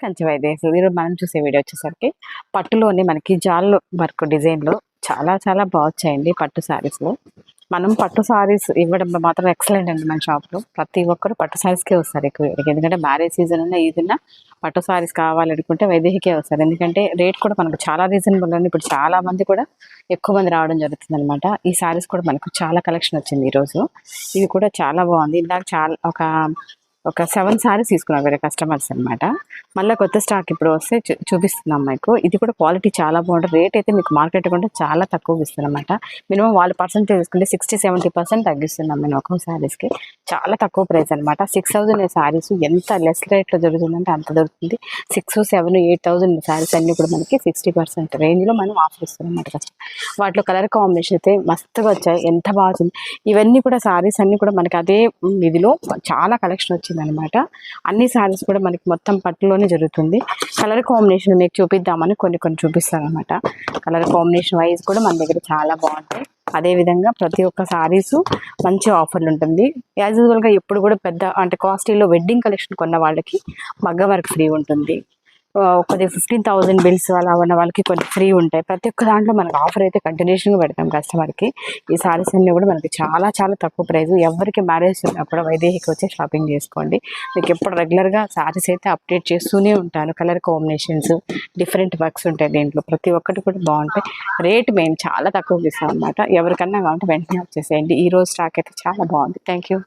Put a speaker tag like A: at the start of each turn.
A: కంచి వైదేసి ఈరోజు మనం చూసే వీడియో వచ్చేసరికి పట్టులోనే మనకి జాల్ వర్క్ డిజైన్లో చాలా చాలా బాగొచ్చాయండి పట్టు శారీస్లో. మనం పట్టు శారీస్ ఇవ్వడం మాత్రం ఎక్సలెంట్ అండి. మన షాప్లో ప్రతి ఒక్కరు పట్టు శారీస్కే వస్తారు ఎక్కువ. ఎందుకంటే మ్యారేజ్ సీజన్ ఉన్నా ఏదైనా పట్టు శారీస్ కావాలనుకుంటే వైదేహికే వస్తారు. ఎందుకంటే రేట్ కూడా మనకు చాలా రీజనబుల్ అండి. ఇప్పుడు చాలా మంది కూడా ఎక్కువ మంది రావడం జరుగుతుంది అనమాట. ఈ శారీస్ కూడా మనకు చాలా కలెక్షన్ వచ్చింది ఈరోజు. ఇవి కూడా చాలా బాగుంది. ఇందాక చాలా ఒక 7 సారీస్ తీసుకున్నారు వేరే కస్టమర్స్ అనమాట. మళ్ళీ కొత్త స్టాక్ ఇప్పుడు వస్తే చూపిస్తున్నాం మీకు. ఇది కూడా క్వాలిటీ చాలా బాగుంటుంది. రేట్ అయితే మీకు మార్కెట్ కంటే చాలా తక్కువ ఇస్తుందన్నమాట. మినిమం వాళ్ళు పర్సెంటేజ్ తీసుకుంటే 60-70% తగ్గిస్తున్నాం మేము ఒక్కో శారీస్కి. చాలా తక్కువ ప్రైస్ అనమాట. 6,000 శారీస్ ఎంత లెస్ రేట్లో దొరుకుతుందంటే అంత దొరుకుతుంది. 6, 7, 8,000 శారీస్ అన్నీ కూడా మనకి 60% రేంజ్లో మనం ఆఫర్ ఇస్తున్నాం అన్నమాట. వాటిలో కలర్ కాంబినేషన్ అయితే మస్తుగా వచ్చాయి. ఎంత బాగుంది. ఇవన్నీ కూడా శారీస్ అన్నీ కూడా మనకి అదే ఇదిలో చాలా కలెక్షన్ వచ్చింది అనమాట. అన్ని శారీస్ కూడా మనకి మొత్తం పట్టులోనే జరుగుతుంది. కలర్ కాంబినేషన్ మీకు చూపిద్దామని కొన్ని చూపిస్తాను అనమాట. కలర్ కాంబినేషన్ వైజ్ కూడా మన దగ్గర చాలా బాగుంటాయి. అదేవిధంగా ప్రతి ఒక్క శారీస్ మంచి ఆఫర్లు ఉంటుంది. యాజ్ యూజువల్గా ఎప్పుడు కూడా పెద్ద అంటే కాస్ట్లీలో వెడ్డింగ్ కలెక్షన్ కొన్న వాళ్ళకి మగ్గ వర్క్ ఫ్రీ ఉంటుంది. కొద్దిగా 15,000 బిల్స్ అలా ఉన్న వాళ్ళకి కొన్ని ఫ్రీ ఉంటాయి. ప్రతి ఒక్క దాంట్లో మనకు ఆఫర్ అయితే కంటిన్యూషన్గా పెడతాం కస్టమర్కి. ఈ సారీస్ అన్నీ కూడా మనకి చాలా చాలా తక్కువ ప్రైస్. ఎవరికి మ్యారేజ్ ఉన్నా కూడా వైదేహికి వచ్చి షాపింగ్ చేసుకోండి. మీకు ఎప్పుడు రెగ్యులర్గా సారీస్ అయితే అప్డేట్ చేస్తూనే ఉంటాను. కలర్ కాంబినేషన్స్ డిఫరెంట్ వర్క్స్ ఉంటాయి దీంట్లో. ప్రతి ఒక్కటి కూడా బాగుంటాయి. రేట్ మేము చాలా తక్కువకి ఇస్తాం అనమాట. ఎవరికన్నా కావాలంటే వెంటనే వచ్చేసేయండి. ఈ రోజు స్టాక్ అయితే చాలా బాగుంది. Thank you.